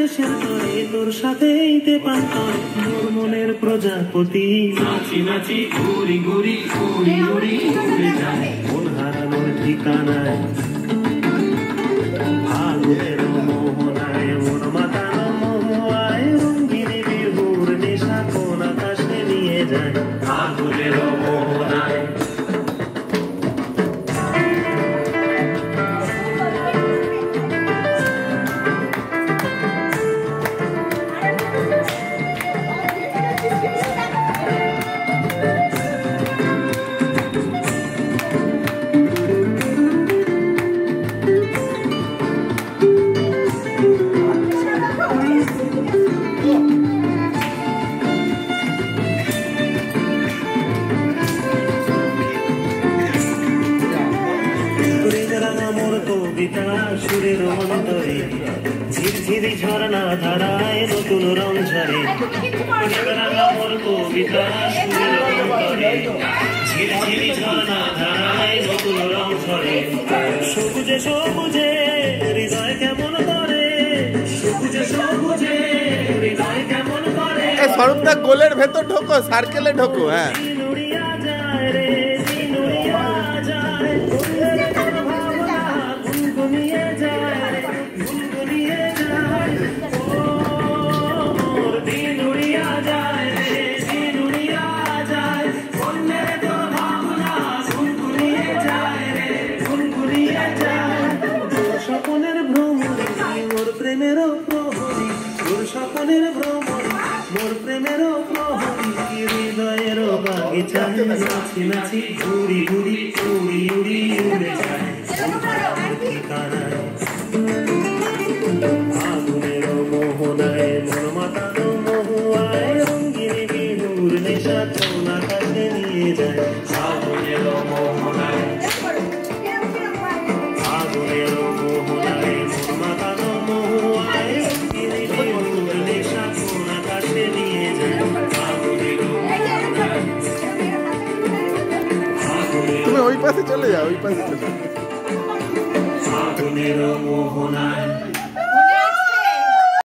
দেশের তরে তোর সাথেই তে পান্তর মোর মনের প্রজাপতি নাচি নাচি ঘুরি ঘুরি ঘুরি ঘুরি উড়ে যায় মন হারানোর ঠিকানায় ফাগুনের মোহনায় মন মাতানো মোহায় রঙ্গিনী বিহুর নেশা কোন আকাশে নিয়ে যায় ফাগুনের মোহনায় সুরের অন্তরে ঝিরঝিরি ঝর্ণা ধারায় নতুন রং ঝরে মোর কবিতা সুরের অন্তরে ঝিরঝিরি ঝর্ণা ধারায় নতুন রং ঝরে সবুজে সবুজে হৃদয় কেমন করে সবুজে সবুজে হৃদয় কেমন করে স্বরূপদা গোলের ভেতর ঢোকো সার্কেলে ঢোকো হ্যাঁ স্বপনের ভ্রমণী মোর প্রেমের প্রহরী তোর স্বপনের ভ্রমণী মোর প্রেমের প্রহরী হৃদয়ের বাগিচায় নাচি নাচি ঘুরি ঘুরি উড়ি উড়ি উড়ে যায় ফাগুনের মোহনায় মন মাতানো মহুয়ায় রঙ্গিনী বিহুর নেশা কোন আকাশে নিয়ে যায় ফাগুনের মোহনায় ফাগুনের মোহনায় মন মাতানো মহুয়ায় রঙ্গিনী বিহুর নেশা কোন আকাশে নিয়ে যায় ফাগুনের মোহনায় তুমি ওই পাশে চলে যাও ওই পাশে চলে ফাগুনের মোহনায়